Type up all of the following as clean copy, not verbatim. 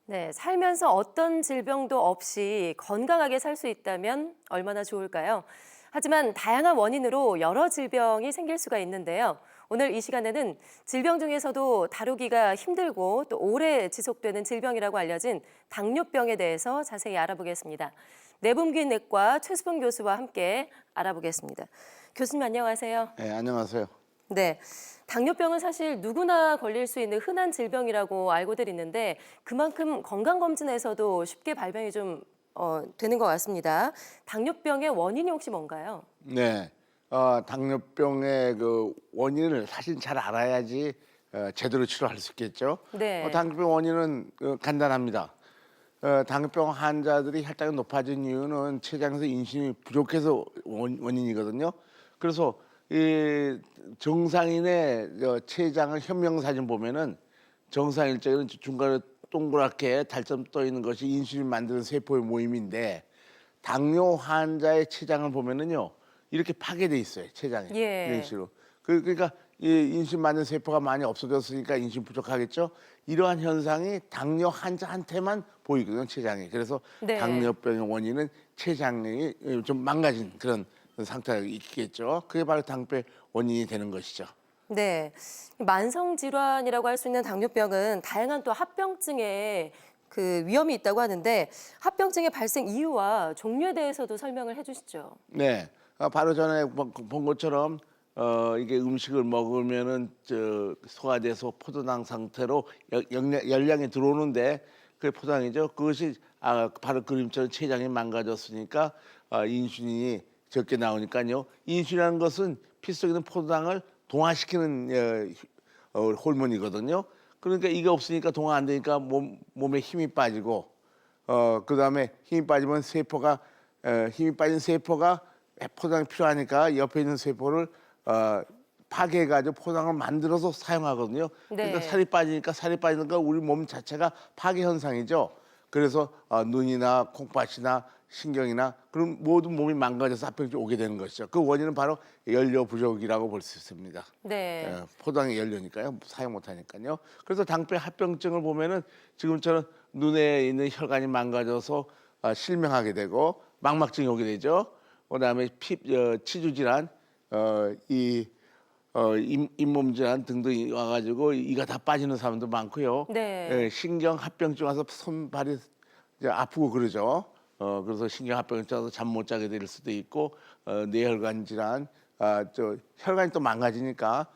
네, 살면서 어떤 질병도 없이 건강하게 살 수 있다면 얼마나 좋을까요? 하지만 다양한 원인으로 여러 질병이 생길 수가 있는데요. 오늘 이 시간에는 질병 중에서도 다루기가 힘들고 또 오래 지속되는 질병이라고 알려진 당뇨병에 대해서 자세히 알아보겠습니다. 내분비내과 최수봉 교수와 함께 알아보겠습니다. 교수님 안녕하세요. 네, 안녕하세요. 네. 당뇨병은 사실 누구나 걸릴 수 있는 흔한 질병이라고 알고들 있는데 그만큼 건강검진에서도 쉽게 발병이 좀 되는 것 같습니다. 당뇨병의 원인이 혹시 뭔가요? 네, 당뇨병의 그 원인을 사실 잘 알아야지 제대로 치료할 수 있겠죠. 네. 당뇨병 원인은 간단합니다. 당뇨병 환자들이 혈당이 높아진 이유는 췌장에서 인슐린이 부족해서 원인이거든요. 그래서 이 정상인의 췌장을 현명 사진 보면은 정상일 적에는 중간에 동그랗게 달점 떠 있는 것이 인슐린 만드는 세포의 모임인데 당뇨 환자의 췌장을 보면은요 이렇게 파괴돼 있어요. 췌장이 이런 예. 식으로. 그러니까 이 인슐린 만드는 세포가 많이 없어졌으니까 인슐린 부족하겠죠. 이러한 현상이 당뇨 환자한테만 보이거든요. 췌장이. 그래서 네. 당뇨병의 원인은 췌장이 좀 망가진 그런 상태가 있겠죠. 그게 바로 당뇨병의 원인이 되는 것이죠. 네. 만성 질환이라고 할 수 있는 당뇨병은 다양한 또 합병증에 그 위험이 있다고 하는데 합병증의 발생 이유와 종류에 대해서도 설명을 해주시죠. 네, 바로 전에 본 것처럼 이게 음식을 먹으면은 소화돼서 포도당 상태로 열량이 들어오는데 그게 포도당이죠. 그것이 바로 그림처럼 췌장이 망가졌으니까 인슐린이 적게 나오니까요. 인슐린이라는 것은 피 속에 있는 포도당을 동화시키는 호르몬이거든요. 그러니까 이게 없으니까 동화 안 되니까 몸에 힘이 빠지고 그다음에 힘이 빠지면 힘이 빠진 세포가 포장이 필요하니까 옆에 있는 세포를 파괴해가지고 포장을 만들어서 사용하거든요. 그러니까 네. 살이 빠지니까 우리 몸 자체가 파괴 현상이죠. 그래서 눈이나 콩팥이나 신경이나 그런 모든 몸이 망가져서 합병증이 오게 되는 것이죠. 그 원인은 바로 연료 부족이라고 볼 수 있습니다. 네. 포장이 연료니까요. 사용 못하니까요. 그래서 당뇨 합병증을 보면은 지금처럼 눈에 있는 혈관이 망가져서 실명하게 되고 망막증이 오게 되죠. 그다음에 치주 질환, 잇몸 질환 등등이 와가지고 이가 다 빠지는 사람도 많고요. 네. 신경 합병증 와서 손발이 이제 아프고 그러죠. 그래서 신경 합병증 와서 잠 못 자게 될 수도 있고 뇌혈관 질환, 혈관이 또 망가지니까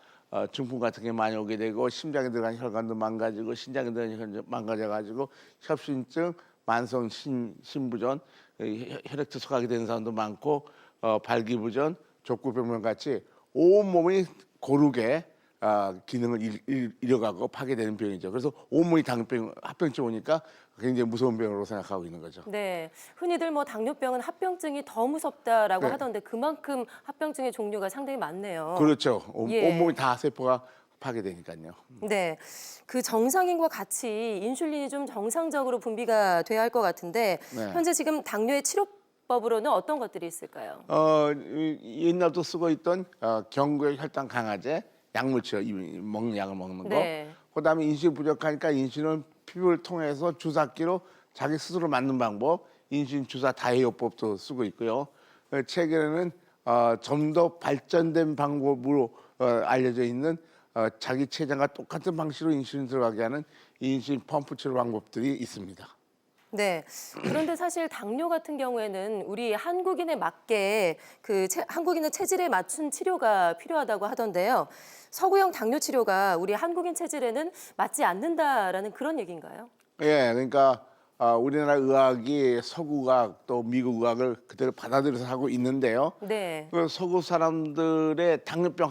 중풍 같은 게 많이 오게 되고 심장에 들어간 혈관도 망가지고 신장에 들어간 혈관 망가져가지고 협심증, 만성 신부전, 혈액 투석하게 되는 사람도 많고 발기부전, 족구병명 같이 온 몸이 고르게 기능을 잃어가고 파괴되는 병이죠. 그래서 온몸이 당뇨병 합병증 오니까 굉장히 무서운 병으로 생각하고 있는 거죠. 네. 흔히들 뭐 당뇨병은 합병증이 더 무섭다라고 네, 하던데 그만큼 합병증의 종류가 상당히 많네요. 그렇죠. 온몸이 예. 다 세포가 파괴되니까요. 네. 그 정상인과 같이 인슐린이 좀 정상적으로 분비가 돼야 할 것 같은데 네. 현재 지금 당뇨의 치료법으로는 어떤 것들이 있을까요? 옛날부터 쓰고 있던 경구의 혈당 강화제, 약물치료, 먹는 약을 먹는 거. 네. 그다음에 인슐린 부족하니까 인슐린을 피부를 통해서 주사기로 자기 스스로 맞는 방법, 인슐린 주사 다이어법도 쓰고 있고요. 최근에는 좀 더 발전된 방법으로 알려져 있는 자기 췌장과 똑같은 방식으로 인슐린 들어가게 하는 인슐린 펌프 치료 방법들이 있습니다. 네. 그런데 사실 당뇨 같은 경우에는 우리 한국인에 맞게 그 한국인의 체질에 맞춘 치료가 필요하다고 하던데요. 서구형 당뇨 치료가 우리 한국인 체질에는 맞지 않는다라는 그런 얘기인가요? 예, 그러니까 우리나라 의학이 서구의학 또 미국 의학을 그대로 받아들여서 하고 있는데요. 네. 그 서구 사람들의 당뇨병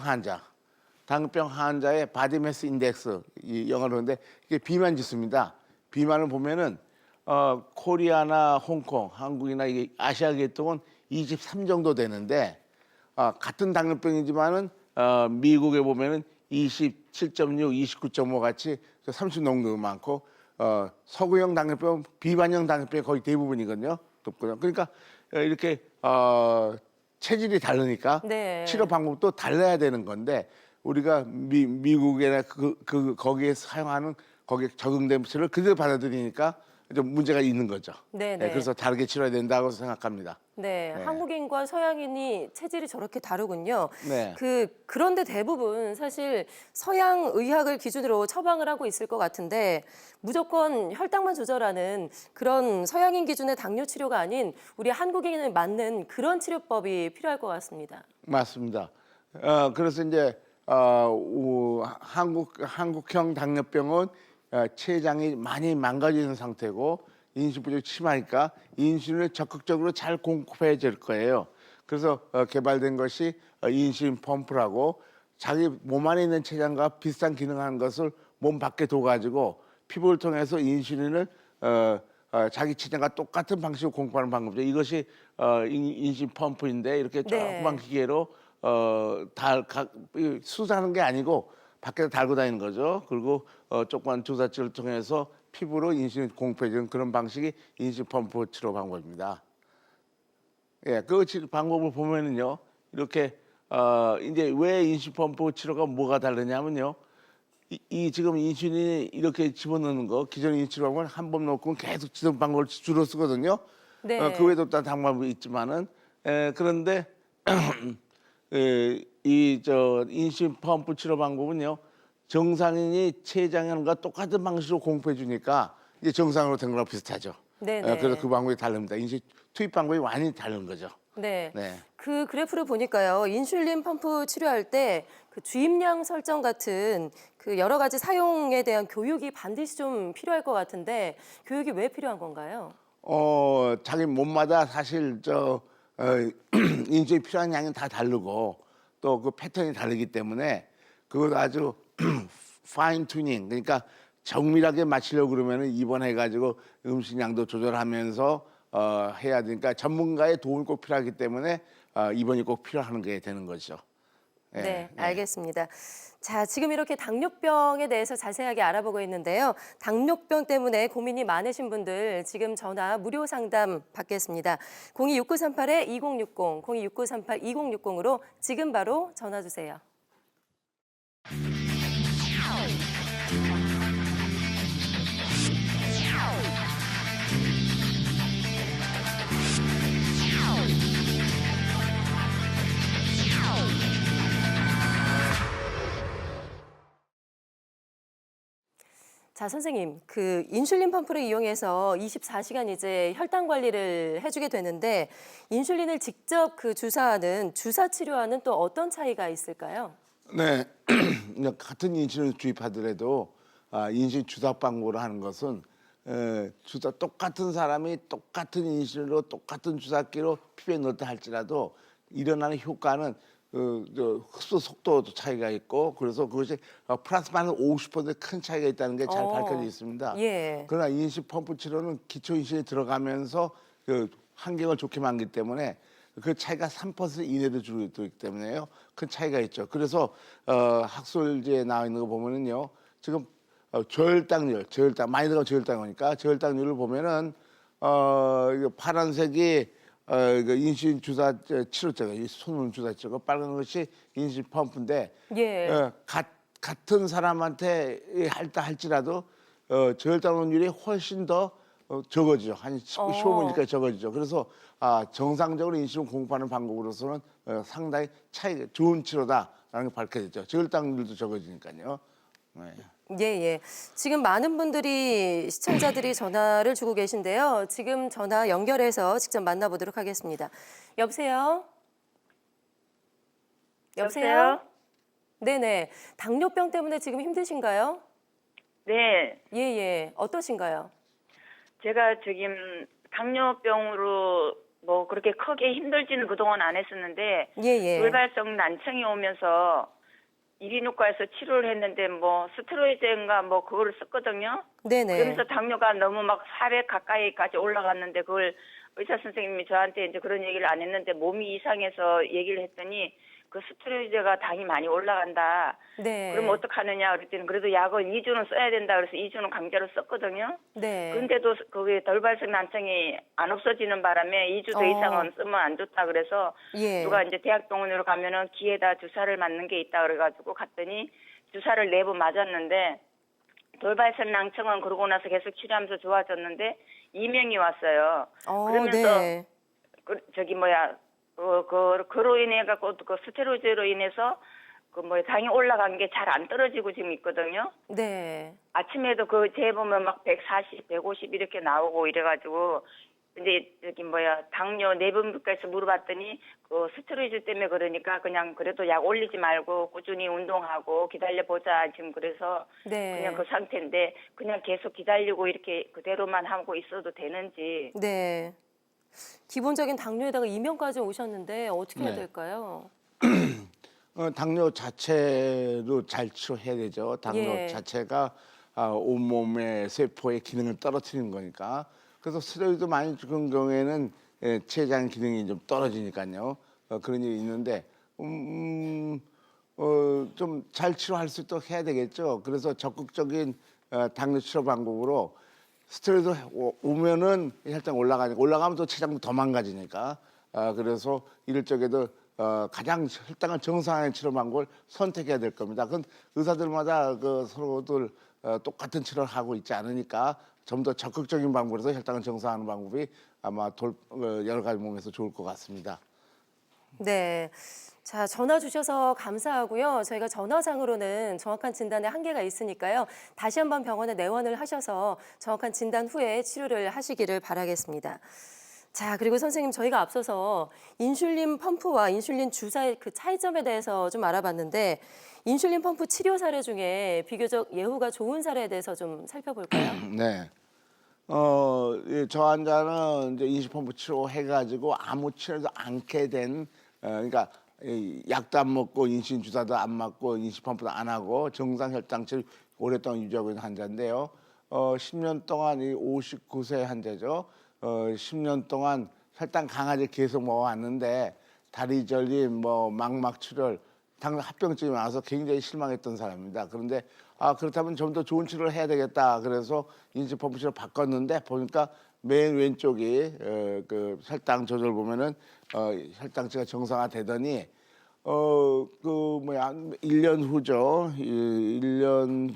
환자의 바디 매스 인덱스, 이 영어로 하는데 이게 비만 지수입니다. 비만을 보면은 코리아나 홍콩, 한국이나 이게 아시아 계통은 23 정도 되는데 같은 당뇨병이지만은 미국에 보면은 27.6, 29.5 같이 30 넘는 거 많고 서구형 당뇨병, 비만형 당뇨병이 거의 대부분이거든요. 높고요. 그러니까 이렇게 체질이 다르니까 치료 네. 방법도 달라야 되는 건데 우리가 미국이나 거기에 사용하는 거기에 적응된 치료를 그대로 받아들이니까 좀 문제가 있는 거죠. 네, 네, 네. 그래서 다르게 치료해야 된다고 생각합니다. 네, 네. 한국인과 서양인이 체질이 저렇게 다르군요. 네. 그런데 대부분 사실 서양 의학을 기준으로 처방을 하고 있을 것 같은데 무조건 혈당만 조절하는 그런 서양인 기준의 당뇨 치료가 아닌 우리 한국인에 맞는 그런 치료법이 필요할 것 같습니다. 맞습니다. 그래서 이제 한국형 당뇨병은 췌장이 많이 망가지는 상태고 인슐린 부족이 심하니까 인슐린을 적극적으로 잘 공급해야 될 거예요. 그래서 개발된 것이 인슐린 펌프라고 자기 몸 안에 있는 췌장과 비슷한 기능하는 것을 몸 밖에 둬가지고 피부를 통해서 인슐린을 자기 췌장과 똑같은 방식으로 공급하는 방법이죠. 이것이 인슐린 펌프인데 이렇게 네. 조그만 기계로 수사하는 게 아니고 밖에서 달고 다니는 거죠. 그리고 조그만 주사치를 통해서 피부로 인슐린 공급해주는 그런 방식이 인슐린 펌프 치료 방법입니다. 예, 그 치료 방법을 보면은요, 이렇게 이제 왜 인슐린 펌프 치료가 뭐가 다르냐면요, 이 지금 인슐린이 이렇게 집어넣는 거 기존 인슐린 방법은 한 번 넣고 계속 지속 방법을 주로 쓰거든요. 네. 그 외에도 또 다른 방법이 있지만은 그런데 이저 인슐린 펌프 치료 방법은요, 정상인이 췌장에 하는 것과 똑같은 방식으로 공급해 주니까 이제 정상으로 된 거랑 비슷하죠. 네네. 그래서 그 방법이 다릅니다. 인슐린 투입 방법이 완전히 다른 거죠. 네. 네. 그 그래프를 보니까요. 인슐린 펌프 치료할 때 그 주입량 설정 같은 그 여러 가지 사용에 대한 교육이 반드시 좀 필요할 것 같은데 교육이 왜 필요한 건가요? 자기 몸마다 사실 인슐린 필요한 양이 다 다르고 또 그 패턴이 다르기 때문에 그걸 아주 파인 튜닝 그러니까 정밀하게 맞추려고 그러면은 입원해가지고 음식량도 조절하면서 해야 되니까 전문가의 도움이 꼭 필요하기 때문에 입원이 꼭 필요한 게 되는 거죠. 예, 네, 예. 알겠습니다. 자, 지금 이렇게 당뇨병에 대해서 자세하게 알아보고 있는데요. 당뇨병 때문에 고민이 많으신 분들 지금 전화 무료 상담 받겠습니다. 026938-2060, 026938-2060으로 지금 바로 전화 주세요. 자, 선생님, 그 인슐린 펌프를 이용해서 24시간 이제 혈당 관리를 해주게 되는데 인슐린을 직접 그 주사하는 주사 치료와는 또 어떤 차이가 있을까요? 네, 같은 인슐린을 주입하더라도 인슐린 주사 방법으로 하는 것은 주사 똑같은 사람이 똑같은 인슐린으로 똑같은 주사기로 피부에 넣었다 할지라도 일어나는 효과는 흡수 속도도 차이가 있고 그래서 그것이 플러스 마이너스 50%큰 차이가 있다는 게 잘 밝혀져 있습니다. 예. 그러나 인슐린 펌프 치료는 기초 인슐린이 들어가면서 그 환경을 좋게 만들기 때문에 그 차이가 3% 이내로 줄어들기 때문에요. 큰 차이가 있죠. 그래서 학술지에 나와 있는 거 보면은요. 지금 저혈당 많이 들어가 저혈당이니까 저혈당률을 보면은 이거 파란색이 그 인슐린 주사 치료제가 이 손으로 주사 치료가 빨간 것이 인슐린 펌프인데 예. 같은 사람한테 할지라도 저혈당률이 훨씬 더 적어지죠. 한 15분일까지 적어지죠. 그래서 정상적으로 인슐린 공급하는 방법으로서는 상당히 좋은 치료다라는 게 밝혀졌죠. 저혈당률도 적어지니까요. 네. 예, 예. 지금 많은 분들이 시청자들이 전화를 주고 계신데요. 지금 전화 연결해서 직접 만나보도록 하겠습니다. 여보세요? 여보세요? 네네. 당뇨병 때문에 지금 힘드신가요? 네, 예, 예. 어떠신가요? 제가 지금 당뇨병으로 뭐 그렇게 크게 힘들지는 그동안 안 했었는데 예, 예. 돌발성 난청이 오면서 이비인후과에서 치료를 했는데 뭐 스테로이드인가 뭐 그거를 썼거든요. 네네. 그러면서 당뇨가 너무 막 400 가까이까지 올라갔는데 그걸 의사 선생님이 저한테 이제 그런 얘기를 안 했는데 몸이 이상해서 얘기를 했더니 그 스테로이드가 당이 많이 올라간다. 네. 그럼 어떡하느냐 그랬더니 그래도 약은 2주는 써야 된다 그래서 2주는 강제로 썼거든요. 네. 근데도 그게 돌발성 난청이 안 없어지는 바람에 2주 더 이상은 쓰면 안 좋다 그래서 예. 누가 이제 대학병원으로 가면은 귀에다 주사를 맞는 게 있다 그래가지고 갔더니 주사를 4번 맞았는데 돌발성 낭청은 그러고 나서 계속 치료하면서 좋아졌는데 이명이 왔어요. 그러면서 네. 그로 인해 갖고 그 스테로이드로 인해서 당이 올라간 게 잘 안 떨어지고 지금 있거든요. 네. 아침에도 그 재보면 막 140, 150 이렇게 나오고 이래가지고 근데 당뇨 내분비과에서 물어봤더니 그 스테로이드 때문에 그러니까 그냥 그래도 약 올리지 말고 꾸준히 운동하고 기다려보자 지금 그래서 네. 그냥 그 상태인데 그냥 계속 기다리고 이렇게 그대로만 하고 있어도 되는지. 네. 기본적인 당뇨에다가 이명까지 오셨는데 어떻게 해야 네. 될까요? 당뇨 자체로 잘 치료해야 되죠. 당뇨 예. 자체가 온몸의 세포의 기능을 떨어뜨리는 거니까. 그래서 스테로이드 많이 주는 경우에는 췌장 기능이 좀 떨어지니까요. 그런 일이 있는데 좀 잘 치료할 수 있도록 해야 되겠죠. 그래서 적극적인 당뇨 치료 방법으로 스테로이드 오면은 혈당 올라가면 또 췌장도 더 망가지니까. 그래서 이럴 적에도 가장 혈당을 정상화하는 치료 방법을 선택해야 될 겁니다. 그건 의사들마다 서로들 똑같은 치료를 하고 있지 않으니까 좀 더 적극적인 방법으로 혈당을 정상화하는 방법이 아마 여러 가지 몸에서 좋을 것 같습니다. 네. 자, 전화 주셔서 감사하고요. 저희가 전화상으로는 정확한 진단에 한계가 있으니까요. 다시 한번 병원에 내원을 하셔서 정확한 진단 후에 치료를 하시기를 바라겠습니다. 자, 그리고 선생님 저희가 앞서서 인슐린 펌프와 인슐린 주사의 그 차이점에 대해서 좀 알아봤는데 인슐린 펌프 치료 사례 중에 비교적 예후가 좋은 사례에 대해서 좀 살펴볼까요? 네. 저 환자는 이제 인슐린펌프 치료해가지고 아무 치료도 않게 된, 그러니까 이 약도 안 먹고 인슐린 주사도 안 맞고 인슐린펌프도 안 하고 정상 혈당치를 오랫동안 유지하고 있는 환자인데요. 10년 동안 이 59세 환자죠. 10년 동안 혈당 강아지 계속 먹어왔는데 다리 저림, 망막출혈, 당뇨 합병증이 와서 굉장히 실망했던 사람입니다. 그런데 그렇다면 좀 더 좋은 치료를 해야 되겠다. 그래서 인슐린펌프 치료 바꿨는데 보니까 맨 왼쪽이 그 혈당 조절 보면은 혈당치가 정상화되더니 1년 후죠. 1년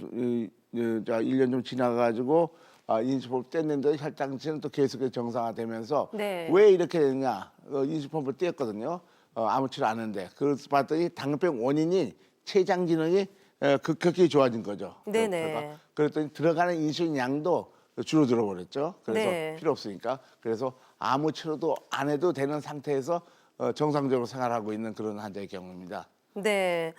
좀 지나가지고 인슐린펌프 뗐는데 혈당치는 또 계속해서 정상화되면서 네. 왜 이렇게 됐냐? 인슐린펌프를 뗐거든요. 아무 치료 안 했는데 그래서 봤더니 당뇨병 원인이 췌장 기능이 급격히 좋아진 거죠. 네네. 그랬더니 들어가는 인슐린 양도 줄어들어 버렸죠. 그래서 네. 필요 없으니까. 그래서 아무 치료도 안 해도 되는 상태에서 정상적으로 생활하고 있는 그런 환자의 경우입니다. 네,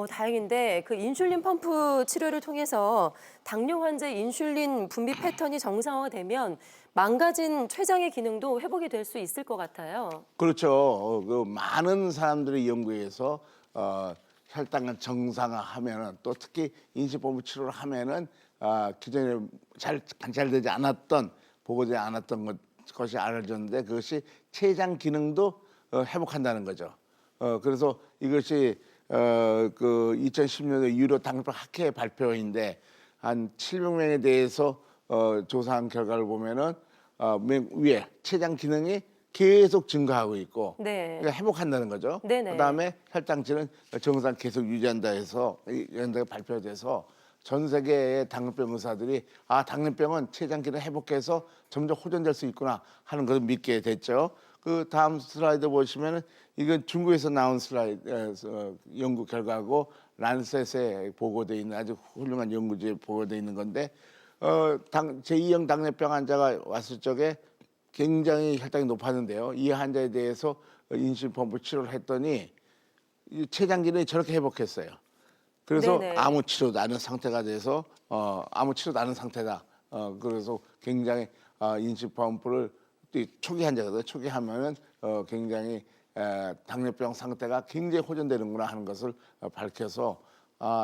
다행인데 그 인슐린 펌프 치료를 통해서 당뇨 환자의 인슐린 분비 패턴이 정상화되면 망가진 췌장의 기능도 회복이 될 수 있을 것 같아요. 그렇죠. 그 많은 사람들의 연구에서 혈당을 정상화하면은 또 특히 인슐린펌프 치료를 하면은 기존에 잘 관찰되지 않았던 보고되지 않았던 것이 알려졌는데 그것이 췌장 기능도 회복한다는 거죠. 그래서 이것이 그 2010년에 유로 당뇨병 학회 발표인데 한 700명에 대해서 조사한 결과를 보면은 맨 위에 췌장 기능이 계속 증가하고 있고 네. 그러니까 회복한다는 거죠. 네네. 그다음에 혈당치는 정상 계속 유지한다 해서 연대가 발표돼서 전 세계의 당뇨병 의사들이 당뇨병은 췌장 기능 회복해서 점점 호전될 수 있구나 하는 것을 믿게 됐죠. 그 다음 슬라이드 보시면은 이건 중국에서 나온 연구 결과고 란셋에 보고돼 있는 아주 훌륭한 연구지에 보고돼 있는 건데 제2형 당뇨병 환자가 왔을 적에 굉장히 혈당이 높았는데요. 이 환자에 대해서 인슐린펌프 치료를 했더니 이 췌장 기능이 저렇게 회복했어요. 그래서 네네. 아무 치료도 않은 상태가 돼서 아무 치료도 않은 상태다. 그래서 굉장히 인슐린펌프를 초기 환자거든요. 초기 하면은 굉장히 당뇨병 상태가 굉장히 호전되는구나 하는 것을 밝혀서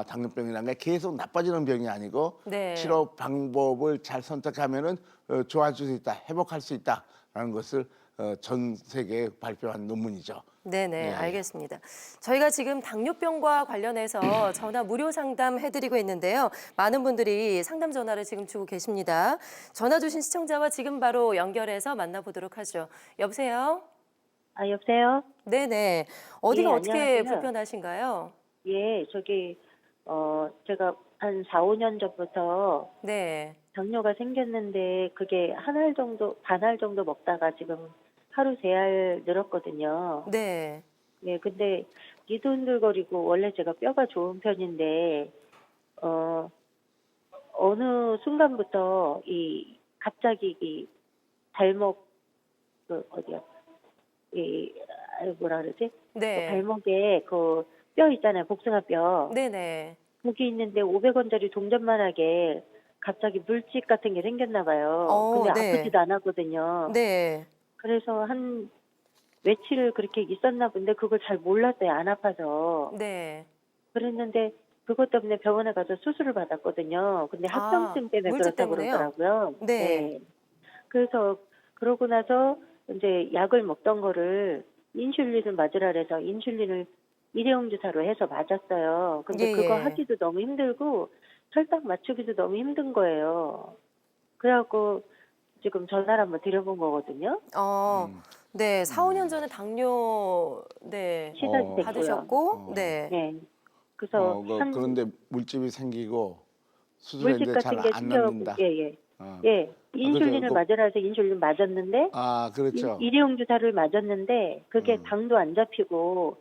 당뇨병이라는 게 계속 나빠지는 병이 아니고 네. 치료 방법을 잘 선택하면은 좋아질 수 있다, 회복할 수 있다라는 것을 전 세계에 발표한 논문이죠. 네네, 네. 알겠습니다. 저희가 지금 당뇨병과 관련해서 전화 무료 상담 해드리고 있는데요. 많은 분들이 상담 전화를 지금 주고 계십니다. 전화 주신 시청자와 지금 바로 연결해서 만나보도록 하죠. 여보세요? 여보세요? 네네. 어디가 예, 어떻게 안녕하세요. 불편하신가요? 예, 제가 한 4, 5년 전부터 네. 당뇨가 생겼는데 그게 한 알 정도, 반 알 정도 먹다가 지금 하루 3알 늘었거든요. 네. 예, 근데 니들거리고 원래 제가 뼈가 좋은 편인데 어느 순간부터 갑자기 발목 어디야 뭐라 그러지? 네. 발목에 그 뼈 있잖아요, 복숭아뼈. 네네. 거기 있는데 500원짜리 동전만하게 갑자기 물집 같은 게 생겼나 봐요. 근데 네. 아프지도 않았거든요. 네. 그래서 한 며칠 그렇게 있었나 본데 그걸 잘 몰랐어요, 안 아파서. 네. 그랬는데 그것 때문에 병원에 가서 수술을 받았거든요. 근데 합병증 때문에 물집 그렇다고 때문에요? 그러더라고요. 네. 그래서 그러고 나서 이제 약을 먹던 거를 인슐린을 맞으라 그래서 인슐린을 일회용 주사로 해서 맞았어요. 근데 그거 하기도 너무 힘들고 혈당 맞추기도 너무 힘든 거예요. 그래갖고 지금 전화를 한번 드려본 거거든요. 네. 4, 5년 전에 당뇨 시작이 됐고요. 받으셨고 네. 네. 그래서 그런데 물집이 생기고 물집 수술했는데 같은 게 잘 안 생겨갖고 낫는다. 인슐린을 맞으라 해서 인슐린 맞았는데 그렇죠. 일회용 주사를 맞았는데 그게 당도 안 잡히고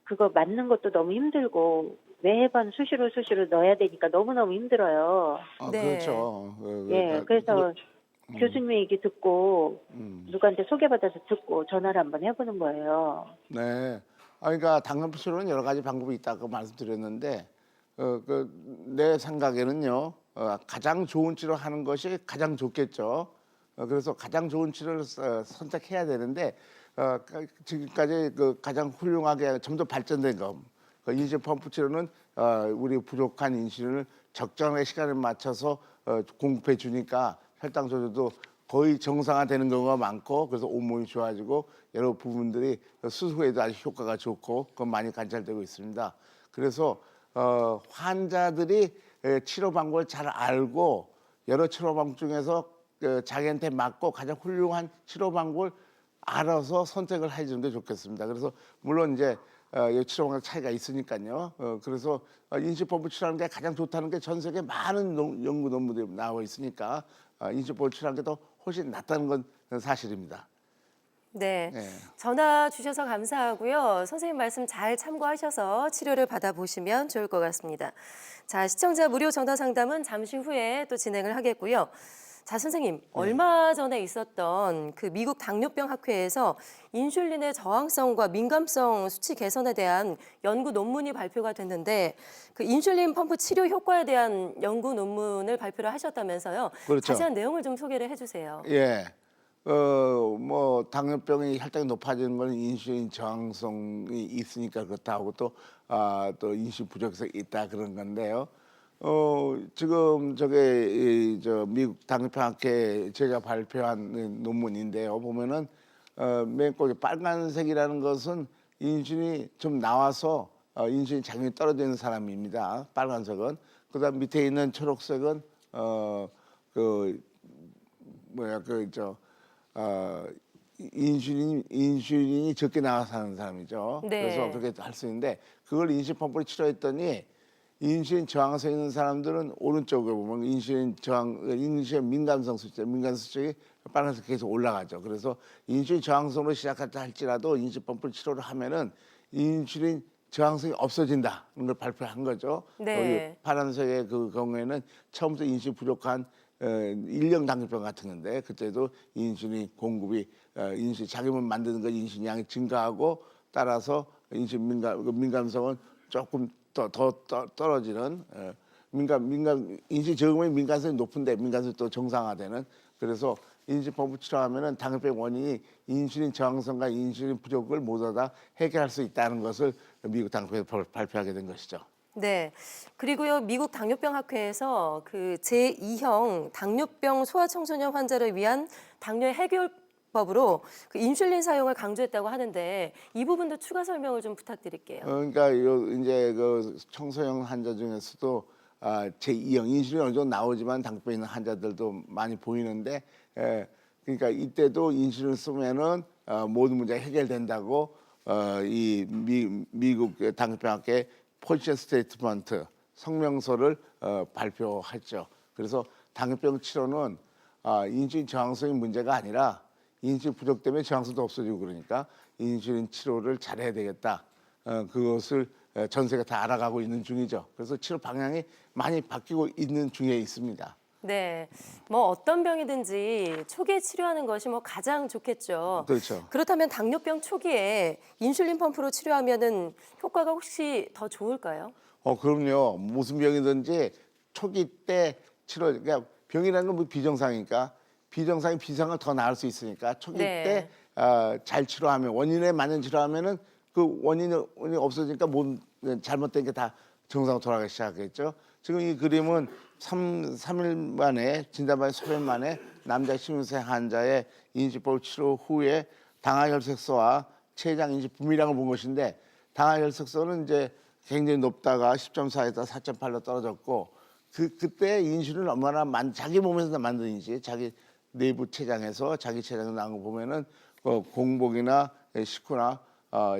그거 맞는 것도 너무 힘들고 매번 수시로 넣어야 되니까 너무너무 힘들어요. 네. 그렇죠. 그래서 교수님 얘기 듣고 누구한테 소개받아서 듣고 전화를 한번 해보는 거예요. 네. 그러니까 당뇨 치료는 여러 가지 방법이 있다고 말씀드렸는데 내 생각에는요. 가장 좋은 치료하는 것이 가장 좋겠죠. 그래서 가장 좋은 치료를 선택해야 되는데 지금까지 가장 훌륭하게 좀 더 발전된 거 인슐린 펌프 치료는 우리 부족한 인슐린을 적정한 시간에 맞춰서 공급해 주니까 혈당 조절도 거의 정상화되는 경우가 많고 그래서 온몸이 좋아지고 여러 부분들이 수술 후에도 아주 효과가 좋고 그건 많이 관찰되고 있습니다. 그래서 환자들이 치료 방법을 잘 알고 여러 치료 방법 중에서 자기한테 맞고 가장 훌륭한 치료 방법을 알아서 선택을 해주는 게 좋겠습니다. 그래서 물론 이제 치료 방법 차이가 있으니까요. 그래서 인슐린펌프 치료하는 게 가장 좋다는 게 전 세계 많은 연구 논문들이 나와 있으니까 인슐린펌프 치료하는 게 더 훨씬 낫다는 건 사실입니다. 네. 네. 전화 주셔서 감사하고요. 선생님 말씀 잘 참고하셔서 치료를 받아보시면 좋을 것 같습니다. 자, 시청자 무료 전화 상담은 잠시 후에 또 진행을 하겠고요. 자, 선생님, 얼마 전에 있었던 그 미국 당뇨병 학회에서 인슐린의 저항성과 민감성 수치 개선에 대한 연구 논문이 발표가 됐는데 그 인슐린 펌프 치료 효과에 대한 연구 논문을 발표를 하셨다면서요. 그렇죠. 자세한 내용을 좀 소개를 해주세요. 예. 뭐 당뇨병이 혈당이 높아지는 건 인슐린 저항성이 있으니까 그렇다고 또 인슐린 부족해서 있다 그런 건데요. 지금 저 미국 당뇨병학회 제가 발표한 논문인데요. 보면은 맨 꼭에 빨간색이라는 것은 인슐린이 좀 나와서 인슐린 작용이 떨어지는 사람입니다. 빨간색은. 그다음 밑에 있는 초록색은 인슐린이 적게 나와서 하는 사람이죠. 네. 그래서 그렇게 할 수 있는데 그걸 인슐린 펌프로 치료했더니 인슐린 저항성 있는 사람들은 오른쪽에 보면 인슐린 민감성 수치가 빨간색 계속 올라가죠. 그래서 인슐린 저항성으로 시작했다 할지라도 인슐린 펌프 치료를 하면은 인슐린 저항성이 없어진다는 걸 발표한 거죠. 네. 여기 파란색의 그 경우에는 처음부터 인슐린 부족한 1형 당뇨병 같은 건데 그때도 인슐린 공급이 인슐린 자기 몸 만드는 거 인슐린 양이 증가하고 따라서 인슐린 민감성은 조금 더 떨어지는 인슐린 적응면 민감성이 높은데 민감성이 또 정상화되는 그래서 인슐린 펌프 치료하면은 당뇨병 원인이 인슐린 저항성과 인슐린 부족을 모두 다 해결할 수 있다는 것을 미국 당뇨병에서 발표하게 된 것이죠. 네. 그리고요, 미국 당뇨병 학회에서 그 제2형 당뇨병 소아청소년 환자를 위한 당뇨 해결법으로 그 인슐린 사용을 강조했다고 하는데 이 부분도 추가 설명을 좀 부탁드릴게요. 그러니까 이제 그 청소년 환자 중에서도 제2형 인슐린 어느 정도 나오지만 당뇨병 있는 환자들도 많이 보이는데 그러니까 이때도 인슐린 쓰면은 모든 문제가 해결된다고 이 미국 당뇨병학회 포지션 스테이트먼트 성명서를 발표했죠. 그래서 당뇨병 치료는 인슐린 저항성이 문제가 아니라 인슐린 부족 때문에 저항성도 없어지고 그러니까 인슐린 치료를 잘해야 되겠다. 그것을 전 세계가 다 알아가고 있는 중이죠. 그래서 치료 방향이 많이 바뀌고 있는 중에 있습니다. 네, 뭐 어떤 병이든지 초기에 치료하는 것이 뭐 가장 좋겠죠. 그렇죠. 그렇다면 당뇨병 초기에 인슐린 펌프로 치료하면은 효과가 혹시 더 좋을까요? 그럼요. 무슨 병이든지 초기 때 치료, 그러니까 병이라는 건 뭐 비정상이니까 비정상이 비상을 더 나을 수 있으니까 초기 네. 때 잘 치료하면 원인에 맞는 치료하면은 그 원인이 없어지니까 몸 잘못된 게 다 정상으로 돌아가기 시작하겠죠. 지금 이 그림은 3일 만에 진단받은 3일 만에 남자 16세 환자의 인지법 치료 후에 당화혈색소와 췌장 인지 분비량을 본 것인데 당화혈색소는 이제 굉장히 높다가 10.4에서 4.8로 떨어졌고 그때 인슐린을 얼마나 자기 몸에서 만드는지 자기 내부 췌장에서 자기 췌장에서 나온 거 보면은 공복이나 식후나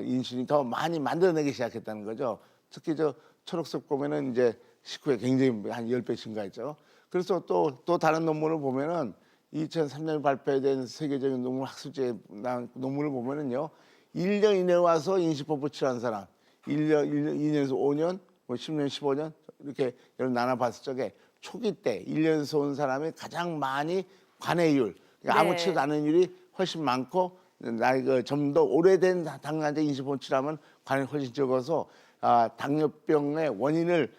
인슐린이 더 많이 만들어내기 시작했다는 거죠. 특히 저 초록색 보면은 이제 식후에 굉장히 한 10배 증가했죠. 그래서 또 다른 논문을 보면은 2003년에 발표된 세계적인 논문 학술지에 나온 논문을 보면은요. 1년 이내에 와서 인슐린펌프 치료한 사람 1년, 2년에서 5년, 뭐 10년, 15년 이렇게 나눠봤을 적에 초기 때 1년에서 온 사람이 가장 많이 관해율, 그러니까 아무 네. 치료도 안 하는 율이 훨씬 많고 나이가 좀 더 오래된 당뇨자 인슐린펌프 치료하면 관해율이 훨씬 적어서 당뇨병의 원인을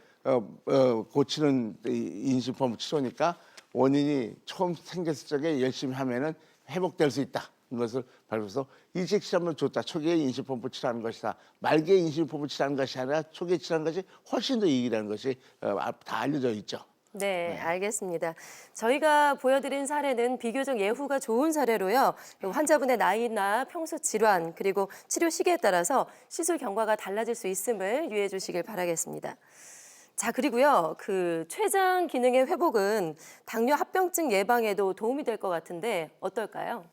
고치는 인슐린펌프 치료니까 원인이 처음 생겼을 적에 열심히 하면은 회복될 수 있다. 이것을 발표해서 일찍 치료하면 좋다. 초기에 인슐린펌프 치료하는 것이다. 말기에 인슐린펌프 치료하는 것이 아니라 초기에 치료하는 것이 훨씬 더 이익이라는 것이 다 알려져 있죠. 네, 알겠습니다. 저희가 보여드린 사례는 비교적 예후가 좋은 사례로요. 환자분의 나이나 평소 질환 그리고 치료 시기에 따라서 시술 경과가 달라질 수 있음을 유의해 주시길 바라겠습니다. 자, 그리고요. 그 췌장 기능의 회복은 당뇨 합병증 예방에도 도움이 될 것 같은데 어떨까요?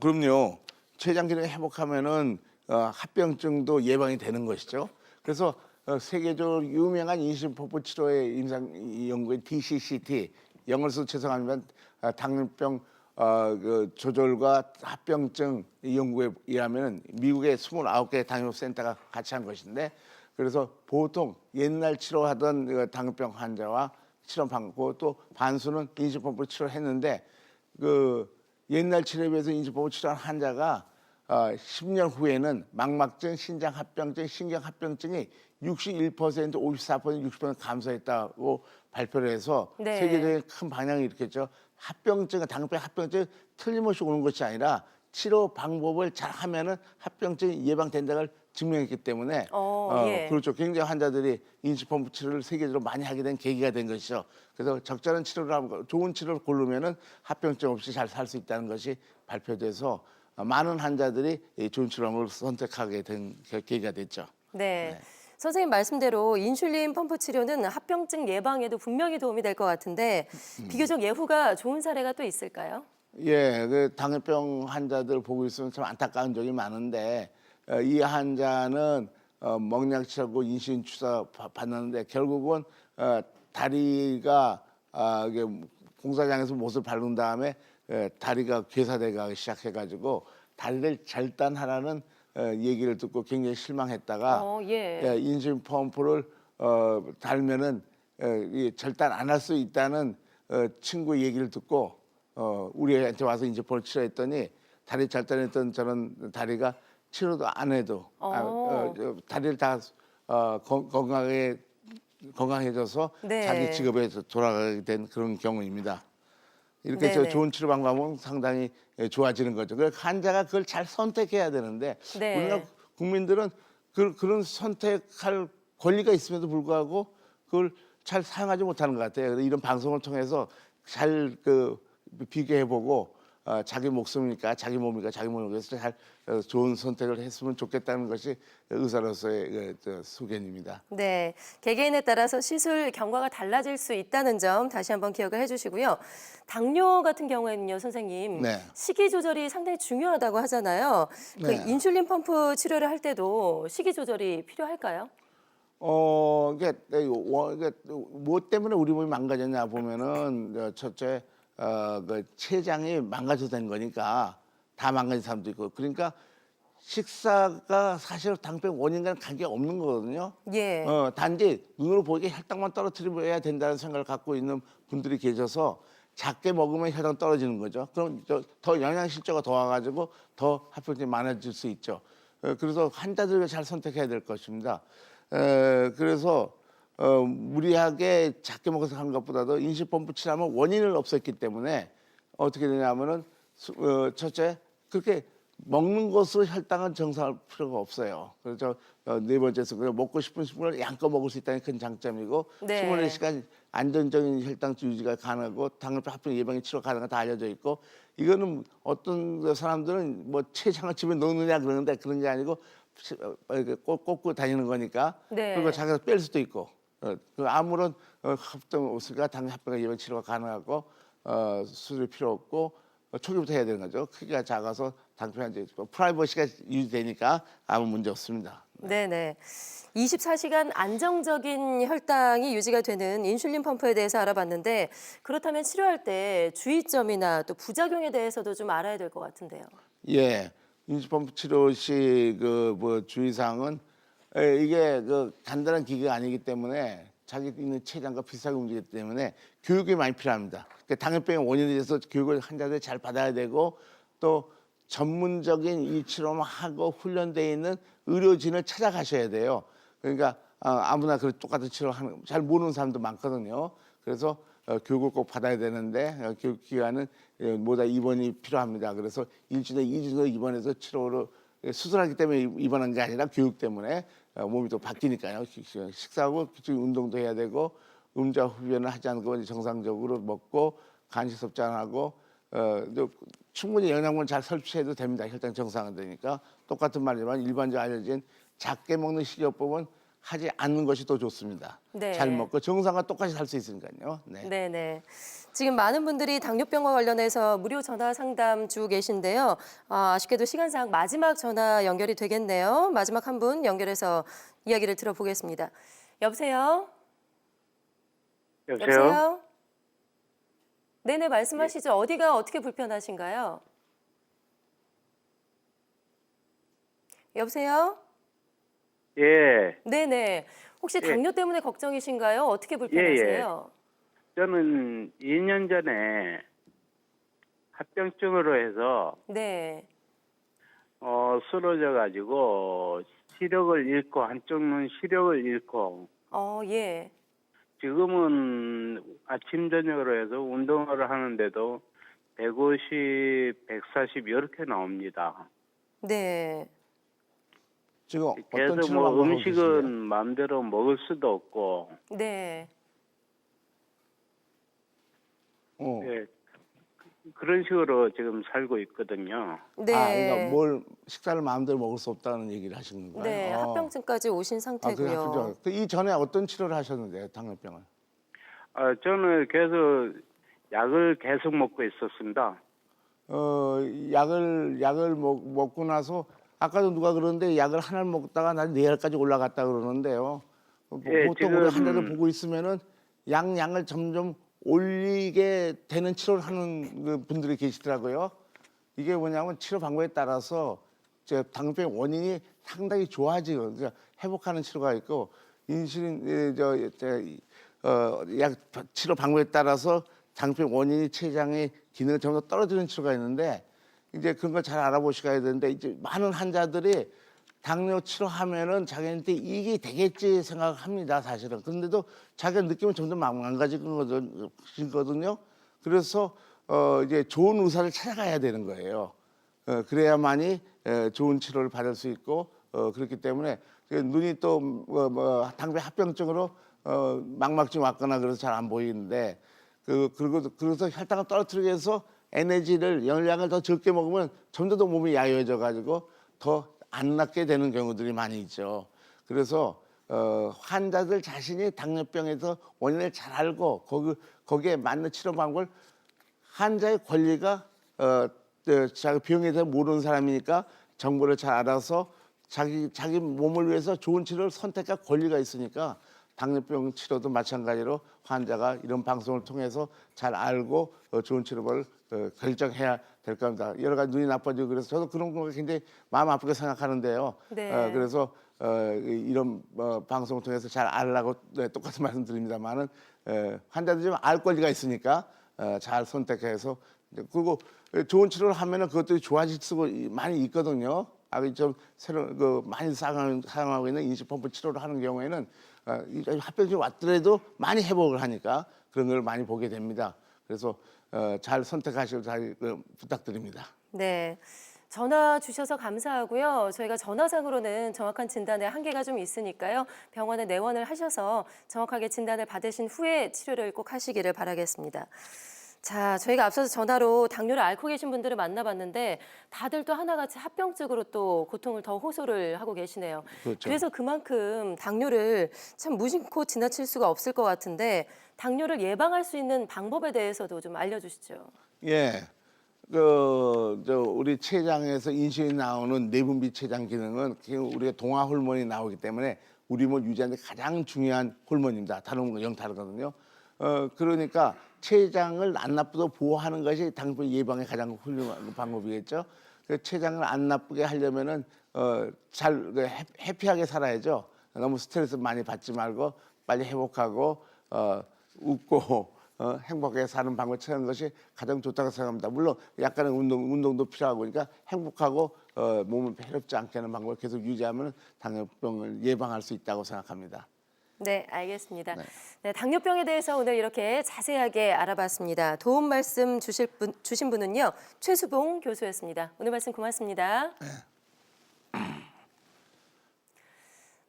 그럼요. 췌장 기능을 회복하면은 합병증도 예방이 되는 것이죠. 그래서 세계적으로 유명한 인슐린펌프 치료의 임상 연구인 DCCT, 영어로 써서 죄송하지만 당뇨병 그 조절과 합병증 연구에 의하면 미국의 29개 당뇨센터가 같이 한 것인데 그래서 보통 옛날 치료하던 그 당뇨병 환자와 치료 방법 또 반수는 인슐린펌프로 치료했는데 그 옛날 치료에 비해서 인슐린펌프 치료한 환자가 10년 후에는 망막증, 신장합병증, 신경합병증이 61%, 54%, 60% 감소했다고 발표를 해서 네. 세계적인 큰 방향을 일으켰죠. 합병증, 당뇨병 합병증 틀림없이 오는 것이 아니라 치료 방법을 잘 하면은 합병증이 예방된다는 걸 증명했기 때문에 예. 그렇죠. 굉장히 환자들이 인슐린펌프 치료를 세계적으로 많이 하게 된 계기가 된 것이죠. 그래서 적절한 치료를 하고 좋은 치료를 고르면은 합병증 없이 잘 살 수 있다는 것이 발표돼서 많은 환자들이 이 좋은 치료를 선택하게 된 계기가 됐죠. 네. 선생님 말씀대로 인슐린 펌프 치료는 합병증 예방에도 분명히 도움이 될 것 같은데 비교적 예후가 좋은 사례가 또 있을까요? 예, 그 당뇨병 환자들 보고 있으면 참 안타까운 적이 많은데 이 환자는 먹약 치료고 인슐린 주사 받는데 결국은 다리가 이게 공사장에서 못을 바른 다음에 다리가 괴사되기 시작해가지고 다리를 절단하라는 얘기를 듣고 굉장히 실망했다가 예. 인슐린 펌프를 달면은 이 절단 안 할 수 있다는 친구 얘기를 듣고 우리한테 와서 이제 볼 치료했더니 다리 절단했던 저런 다리가 치료도 안 해도 다리를 다 건강해져서 네. 자기 직업에 돌아가게 된 그런 경우입니다. 이렇게 해서 네네. 좋은 치료 방법은 상당히 좋아지는 거죠. 그 환자가 그걸 잘 선택해야 되는데 네. 우리나라 국민들은 그런 선택할 권리가 있음에도 불구하고 그걸 잘 사용하지 못하는 것 같아요. 그래서 이런 방송을 통해서 잘 비교해보고 자기 목숨이니까 자기 몸이니까 자기 몸을 위해서 잘 좋은 선택을 했으면 좋겠다는 것이 의사로서의 소견입니다. 네, 개개인에 따라서 시술 경과가 달라질 수 있다는 점 다시 한번 기억을 해주시고요. 당뇨 같은 경우에는요, 선생님, 네. 식이 조절이 상당히 중요하다고 하잖아요. 그 네. 인슐린 펌프 치료를 할 때도 식이 조절이 필요할까요? 이게 뭐 때문에 우리 몸이 망가졌냐 보면은 첫째 그 췌장이 망가져서 된 거니까 다 망가진 사람도 있고 그러니까 식사가 사실 당뇨병 원인과는 관계 없는 거거든요. 예. 단지 눈으로 보이게 혈당만 떨어뜨려야 된다는 생각을 갖고 있는 분들이 계셔서 작게 먹으면 혈당 떨어지는 거죠. 그럼 더 영양실조가 더 와가지고 더 합병증이 많아질 수 있죠. 그래서 환자들을 잘 선택해야 될 것입니다. 그래서 무리하게 작게 먹어서 한 것보다도 인식범부 치료하면 원인을 없앴기 때문에 어떻게 되냐면은 첫째 그렇게 먹는 것으로 혈당은 정상할 필요가 없어요. 그래서 네 번째서 그냥 먹고 싶은 식물을 양껏 먹을 수 있다는 큰 장점이고 네. 24시간 안정적인 혈당 유지가 가능하고 당뇨병 합병 예방이 치료 가능한 다 알려져 있고 이거는 어떤 사람들은 뭐 췌장을 집에 넣느냐 그러는데 그런 게 아니고 이렇게 꽂고 다니는 거니까 네. 그리고 자기가 뺄 수도 있고 그 아무런 합병 없으니까 당뇨 합병 예방 치료가 가능하고 수술이 필요 없고 초기부터 해야 되는 거죠. 크기가 작아서 당뇨 이제 프라이버시가 유지되니까 아무 문제 없습니다. 네네. 24시간 안정적인 혈당이 유지가 되는 인슐린 펌프에 대해서 알아봤는데 그렇다면 치료할 때 주의점이나 또 부작용에 대해서도 좀 알아야 될 것 같은데요. 예, 인슐린 치료 시 그 뭐 주의사항은 이게 그 간단한 기계가 아니기 때문에 자기 있는 췌장과 비슷하게 움직이기 때문에 교육이 많이 필요합니다. 그러니까 당뇨병의 원인에 대해서 교육을 환자들이 잘 받아야 되고 또 전문적인 이 치료만 하고 훈련되어 있는 의료진을 찾아가셔야 돼요. 그러니까 아무나 그 똑같은 치료하는 잘 모르는 사람도 많거든요. 그래서 교육을 꼭 받아야 되는데 교육 기간은 모두 입원이 필요합니다. 그래서 일주일에 2주 정도 입원해서 치료로 수술하기 때문에 입원한 게 아니라 교육 때문에 몸이 또 바뀌니까요. 식사하고 기초적인 운동도 해야 되고 음주와 흡연을 하지 않고 정상적으로 먹고 간식 섭취 안 하고 충분히 영양분 잘 섭취해도 됩니다. 혈당 정상은 되니까 똑같은 말이지만 일반적으로 알려진 작게 먹는 식이요법은 하지 않는 것이 더 좋습니다. 네. 잘 먹고 정상과 똑같이 살 수 있으니까요. 네. 네네. 지금 많은 분들이 당뇨병과 관련해서 무료 전화 상담 주고 계신데요. 아쉽게도 시간상 마지막 전화 연결이 되겠네요. 마지막 한 분 연결해서 이야기를 들어보겠습니다. 여보세요? 여보세요? 네네, 말씀하시죠. 어디가 어떻게 불편하신가요? 여보세요? 예, 네네. 혹시 예. 당뇨 때문에 걱정이신가요? 어떻게 불편하세요? 저는 2년 전에 합병증으로 해서 네. 쓰러져 가지고 시력을 잃고 한쪽 눈 시력을 잃고 예. 지금은 아침 저녁으로 해서 운동을 하는데도 150, 140 이렇게 나옵니다. 네. 지금 어떤 계속 치료 뭐 방법을 음식은 쓰세요? 마음대로 먹을 수도 없고 네. 예, 그런 식으로 지금 살고 있거든요. 네. 그러니까 뭘 식사를 마음대로 먹을 수 없다는 얘기를 하시는 거예요? 네, 합병증까지 오신 상태고요. 이 전에 어떤 치료를 하셨는데요, 당뇨병을? 저는 계속 약을 계속 먹고 있었습니다. 약을 먹고 나서 아까도 누가 그러는데 약을 하나를 먹다가 난 4알까지 올라갔다 그러는데요. 예, 보통 우리 지금- 환자들 보고 있으면은 양을 점점 올리게 되는 치료를 하는 그 분들이 계시더라고요. 이게 뭐냐면 치료 방법에 따라서 당뇨병 원인이 상당히 좋아지고 그러니까 회복하는 치료가 있고 인슐린 약 치료 방법에 따라서 당뇨병 원인이 췌장의 기능을 점점 떨어지는 치료가 있는데 이제 그런 걸 잘 알아보셔야 되는데 이제 많은 환자들이 당뇨 치료하면은 자기한테 이익이 되겠지 생각합니다, 사실은. 그런데도 자기가 느끼면 점점 망가지거든요. 그래서 이제 좋은 의사를 찾아가야 되는 거예요. 그래야만이 좋은 치료를 받을 수 있고 그렇기 때문에 눈이 또 당뇨 합병증으로 망막증 왔거나 그래서 잘 안 보이는데 그래서 혈당을 떨어뜨리기 위해서 에너지를 영양을 더 적게 먹으면 점점 더 몸이 야여져 가지고 더 안 낫게 되는 경우들이 많이 있죠. 그래서 환자들 자신이 당뇨병에서 원인을 잘 알고 거기에 맞는 치료 방법을 환자의 권리가 자기 병에 대해 모르는 사람이니까 정보를 잘 알아서 자기 몸을 위해서 좋은 치료를 선택할 권리가 있으니까 당뇨병 치료도 마찬가지로 환자가 이런 방송을 통해서 잘 알고 좋은 치료를 결정해야 될 겁니다. 여러 가지 눈이 나빠지고 그래서 저도 그런 거 굉장히 마음 아프게 생각하는데요. 네. 그래서 이런 방송을 통해서 잘 알라고 똑같은 말씀드립니다만은 환자들이 좀 알 권리가 있으니까 잘 선택해서 그리고 좋은 치료를 하면은 그것들이 좋아질 수가 많이 있거든요. 좀 새로 많이 사용하고 있는 인식 펌프 치료를 하는 경우에는 합병증이 왔더라도 많이 회복을 하니까 그런 걸 많이 보게 됩니다. 그래서 잘 선택하시고 잘 부탁드립니다. 네. 전화 주셔서 감사하고요. 저희가 전화상으로는 정확한 진단에 한계가 좀 있으니까요. 병원에 내원을 하셔서 정확하게 진단을 받으신 후에 치료를 꼭 하시기를 바라겠습니다. 자, 저희가 앞서서 전화로 당뇨를 앓고 계신 분들을 만나봤는데 다들 또 하나같이 합병증으로 또 고통을 더 호소를 하고 계시네요. 그렇죠. 그래서 그만큼 당뇨를 참 무심코 지나칠 수가 없을 것 같은데 당뇨를 예방할 수 있는 방법에 대해서도 좀 알려주시죠. 예. 우리 췌장에서 인슐린이 나오는 내분비 췌장 기능은 우리가 동화 호르몬이 나오기 때문에 우리 몸을 유지하는 데 가장 중요한 호르몬입니다. 다른 건 영 다르거든요. 그러니까 췌장을 안 나쁘도록 보호하는 것이 당뇨 예방의 가장 훌륭한 방법이겠죠. 췌장을 안 나쁘게 하려면은 잘 해피하게 살아야죠. 너무 스트레스 많이 받지 말고 빨리 회복하고 웃고 행복하게 사는 방법을 찾는 것이 가장 좋다고 생각합니다. 물론 약간의 운동도 필요하고 그러니까 행복하고 몸을 해롭지 않게 하는 방법을 계속 유지하면 당뇨병을 예방할 수 있다고 생각합니다. 네, 알겠습니다. 네. 네, 당뇨병에 대해서 오늘 이렇게 자세하게 알아봤습니다. 도움 말씀 주신 분은요, 최수봉 교수였습니다. 오늘 말씀 고맙습니다.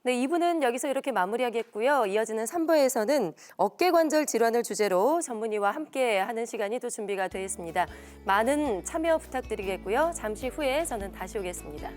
네, 2부는 여기서 이렇게 마무리하겠고요. 이어지는 3부에서는 어깨관절 질환을 주제로 전문의와 함께 하는 시간이 또 준비가 되어 있습니다. 많은 참여 부탁드리겠고요. 잠시 후에 저는 다시 오겠습니다.